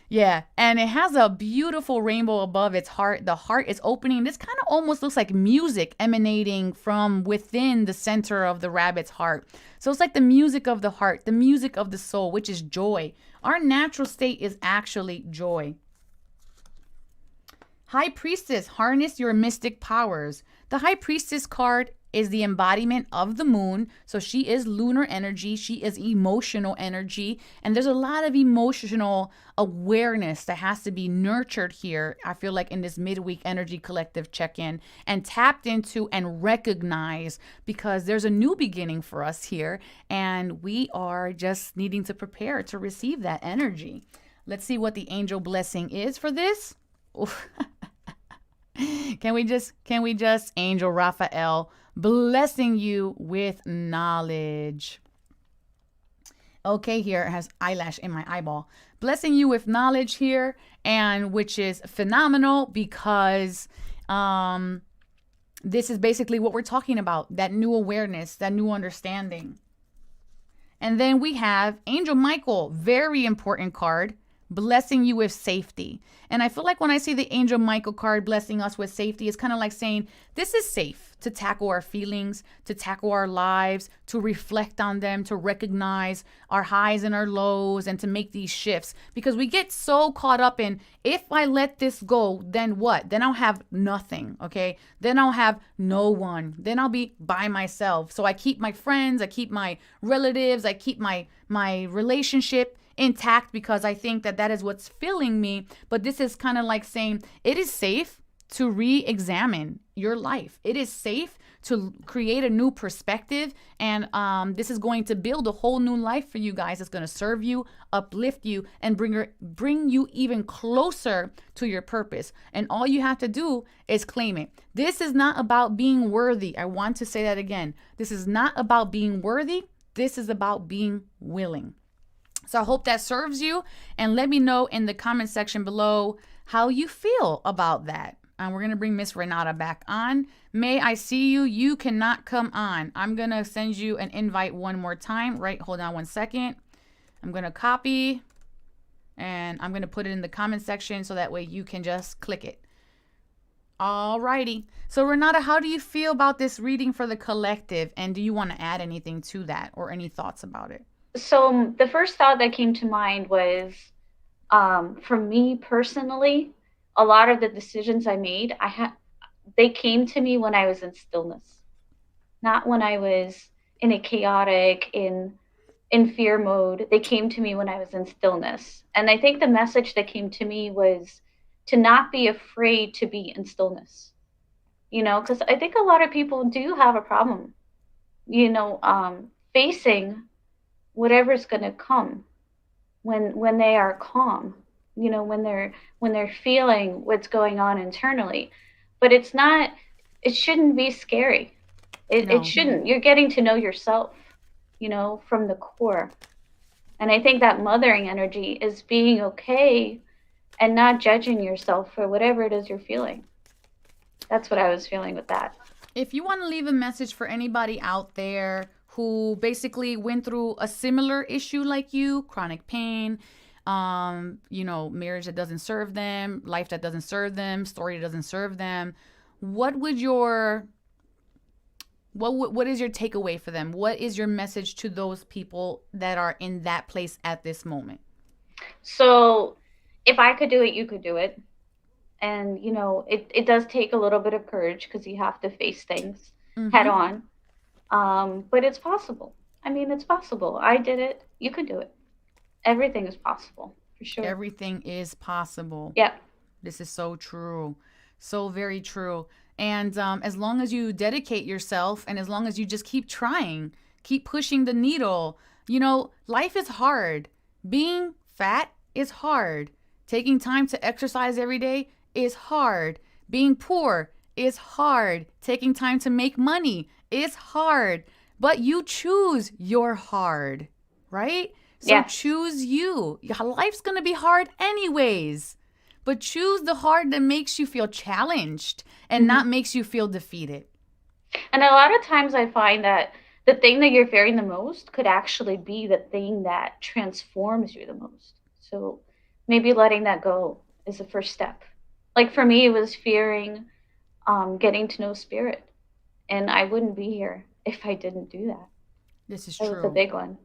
Yeah, and it has a beautiful rainbow above its heart. The heart is opening. This kind of almost looks like music emanating from within the center of the rabbit's heart. So it's like the music of the heart, the music of the soul, which is joy. Our natural state is actually joy. High Priestess, harness your mystic powers. The High Priestess card is the embodiment of the moon. So she is lunar energy. She is emotional energy. And there's a lot of emotional awareness that has to be nurtured here, I feel like, in this midweek energy collective check-in and tapped into and recognized, because there's a new beginning for us here. And we are just needing to prepare to receive that energy. Let's see what the angel blessing is for this. Can we just Angel Raphael blessing you with knowledge? Okay, here it has eyelash in my eyeball. Blessing you with knowledge here, and which is phenomenal because this is basically what we're talking about, that new awareness, that new understanding. And then we have Angel Michael, very important card, blessing you with safety. And I feel like when I see the Angel Michael card blessing us with safety, it's kind of like saying this is safe to tackle our feelings, to tackle our lives, to reflect on them, to recognize our highs and our lows, and to make these shifts. Because we get so caught up in, if I let this go, then what? Then I'll have nothing, okay? Then I'll have no one. Then I'll be by myself. So I keep my friends, I keep my relatives, I keep my relationship intact because I think that is what's filling me. But this is kind of like saying it is safe to re-examine your life. It is safe to create a new perspective, and this is going to build a whole new life for you guys. It's going to serve you, uplift you, and bring you even closer to your purpose. And all you have to do is claim it. This is not about being worthy. I want to say that again. This is not about being worthy. This is about being willing. So I hope that serves you, and let me know in the comment section below how you feel about that. And we're going to bring Miss Renata back on. May I see you? You cannot come on. I'm going to send you an invite one more time. Right, hold on one second. I'm going to copy and I'm going to put it in the comment section so that way you can just click it. Alrighty. So Renata, how do you feel about this reading for the collective? And do you want to add anything to that or any thoughts about it? So the first thought that came to mind was, for me personally, a lot of the decisions I made, they came to me when I was in stillness, not when I was in a chaotic, in fear mode. They came to me when I was in stillness. And I think the message that came to me was to not be afraid to be in stillness. Because I think a lot of people do have a problem, facing whatever's going to come when they are calm, when they're feeling what's going on internally. But it shouldn't be scary. It shouldn't. You're getting to know yourself, from the core. And I think that mothering energy is being okay and not judging yourself for whatever it is you're feeling. That's what I was feeling with that. If you want to leave a message for anybody out there who basically went through a similar issue like you, chronic pain, marriage that doesn't serve them, life that doesn't serve them, story that doesn't serve them, what is your takeaway for them? What is your message to those people that are in that place at this moment? So if I could do it, you could do it. And, it does take a little bit of courage because you have to face things head on. But it's possible. I mean, it's possible. I did it. You could do it. Everything is possible, for sure. Everything is possible. Yep. This is so true. So very true. And as long as you dedicate yourself and as long as you just keep trying, keep pushing the needle, life is hard. Being fat is hard. Taking time to exercise every day is hard. Being poor is hard. Taking time to make money is hard. But you choose your hard, right? So choose you. Life's going to be hard anyways. But choose the hard that makes you feel challenged and not makes you feel defeated. And a lot of times I find that the thing that you're fearing the most could actually be the thing that transforms you the most. So maybe letting that go is the first step. Like for me, it was fearing getting to know spirit. And I wouldn't be here if I didn't do that. This is true. That was a big one.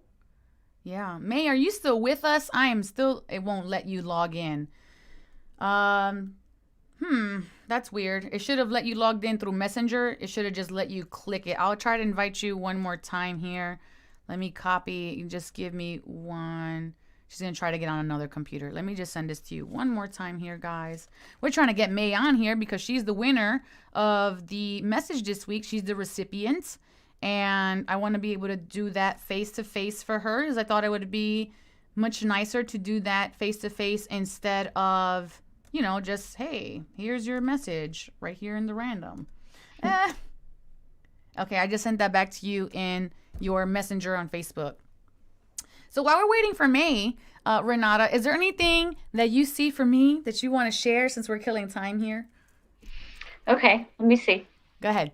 Yeah. May, are you still with us? It won't let you log in. That's weird. It should have let you logged in through Messenger. It should have just let you click it. I'll try to invite you one more time here. Let me copy. You just give me one. She's going to try to get on another computer. Let me just send this to you one more time here, guys. We're trying to get May on here because she's the winner of the message this week. She's the recipient. And I want to be able to do that face-to-face for her because I thought it would be much nicer to do that face-to-face instead of, just, hey, here's your message right here in the random. Okay, I just sent that back to you in your messenger on Facebook. So while we're waiting for May, Renata, is there anything that you see for me that you want to share since we're killing time here? Okay, let me see. Go ahead.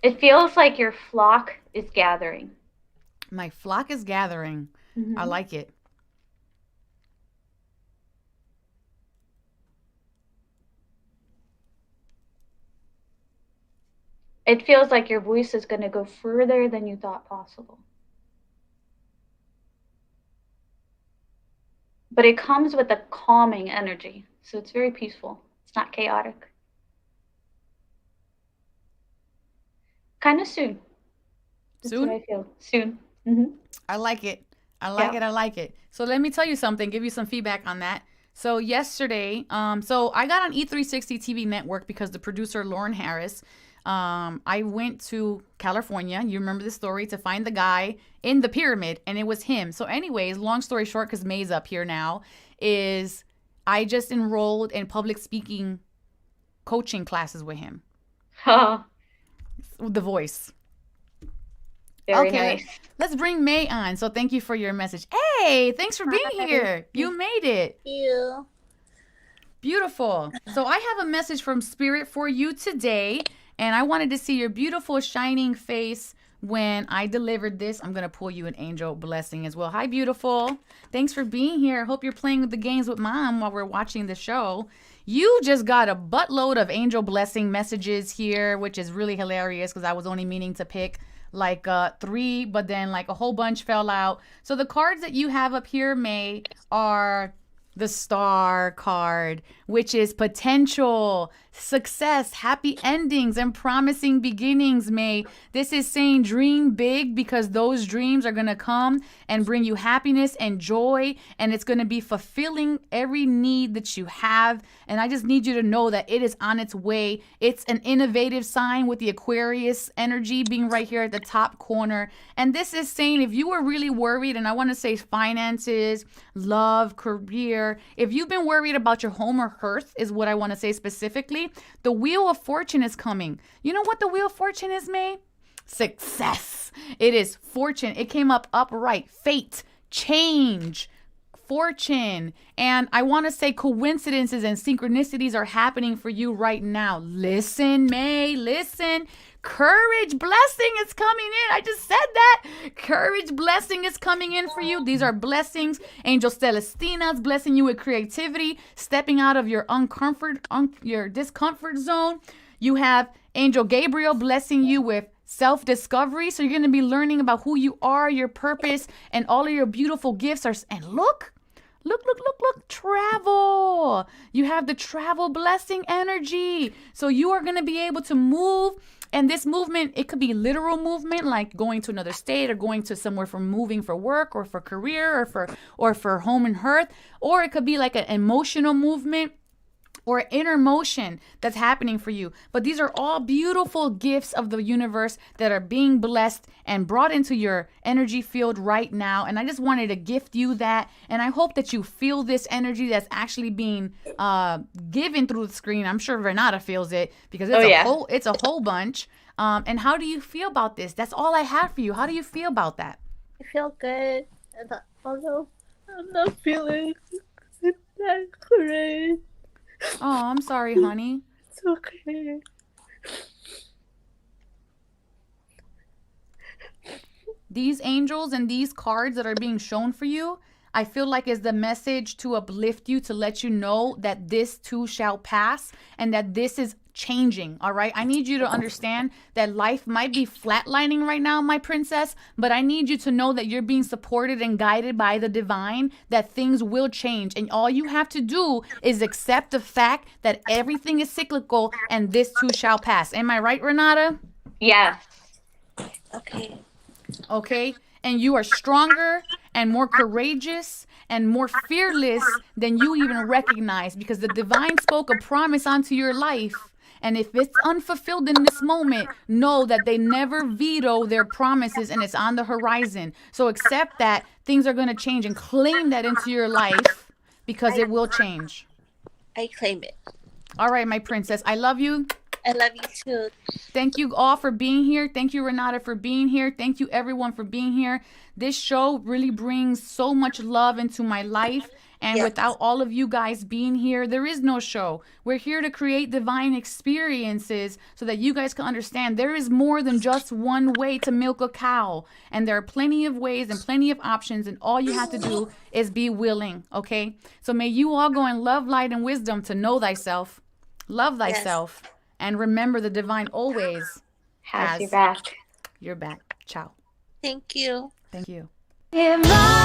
It feels like your flock is gathering. My flock is gathering. I like it. It feels like your voice is going to go further than you thought possible. But it comes with a calming energy. So it's very peaceful. It's not chaotic. Kind of soon. That's Soon? what I feel. Soon. I like it. I like it. So let me tell you something, give you some feedback on that. So yesterday, so I got on E360 TV network because the producer, Lauren Harris, I went to California, you remember the story, to find the guy in the pyramid, and it was him. So anyways, long story short, because May's up here now, is I just enrolled in public speaking coaching classes with him. The voice. Very Okay, nice. let's bring May on. So thank you for your message. Hey, thanks for being here. You made it. You. Beautiful. So I have a message from Spirit for you today, and I wanted to see your beautiful shining face when I delivered this. I'm going to pull you an angel blessing as well. Hi, beautiful. Thanks for being here. Hope you're playing with the games with mom while we're watching the show. You just got a buttload of angel blessing messages here, which is really hilarious because I was only meaning to pick like 3, but then like a whole bunch fell out. So the cards that you have up here, May, are the star card, which is potential, success, happy endings, and promising beginnings, May. This is saying dream big because those dreams are going to come and bring you happiness and joy, and it's going to be fulfilling every need that you have. And I just need you to know that it is on its way. It's an innovative sign with the Aquarius energy being right here at the top corner. And this is saying if you were really worried, and I want to say finances, love, career, if you've been worried about your home or hearth is what I want to say specifically, the Wheel of Fortune is coming. You know what the Wheel of Fortune is, May? Success. It is fortune. It came up upright. Fate, change, fortune. And I want to say coincidences and synchronicities are happening for you right now. Listen, May, listen. Courage blessing is coming in. I just said that. Courage blessing is coming in for you. These are blessings. Angel Celestina's blessing you with creativity, stepping out of your your discomfort zone. You have Angel Gabriel blessing you with self-discovery. So you're going to be learning about who you are, your purpose, and all of your beautiful gifts are. And look, travel. You have the travel blessing energy. So you are going to be able to move. And this movement, it could be literal movement, like going to another state or going to somewhere for moving for work or for career or for home and hearth. Or it could be like an emotional movement or inner motion that's happening for you. But these are all beautiful gifts of the universe that are being blessed and brought into your energy field right now. And I just wanted to gift you that. And I hope that you feel this energy that's actually being given through the screen. I'm sure Renata feels it because it's a whole bunch. And how do you feel about this? That's all I have for you. How do you feel about that? I feel good. Although I'm not feeling that great. Oh, I'm sorry, honey. It's okay. These angels and these cards that are being shown for you, I feel like is the message to uplift you, to let you know that this too shall pass and that this is changing, all right? I need you to understand that life might be flatlining right now, my princess, but I need you to know that you're being supported and guided by the divine, that things will change. And all you have to do is accept the fact that everything is cyclical and this too shall pass. Am I right, Renata? Yes. Okay. Okay? And you are stronger and more courageous and more fearless than you even recognize, because the divine spoke a promise onto your life. And if it's unfulfilled in this moment, know that they never veto their promises and it's on the horizon. So accept that things are going to change and claim that into your life because it will change. I claim it. All right, my princess. I love you. I love you too. Thank you all for being here. Thank you, Renata, for being here. Thank you, everyone, for being here. This show really brings so much love into my life. And Yes. without all of you guys being here, there is no show. We're here to create divine experiences so that you guys can understand there is more than just one way to milk a cow. And there are plenty of ways and plenty of options. And all you have to do is be willing, okay? So may you all go in love, light, and wisdom to know thyself, love thyself, and remember the divine always Has your back. your back. Ciao. Thank you. Thank you. If I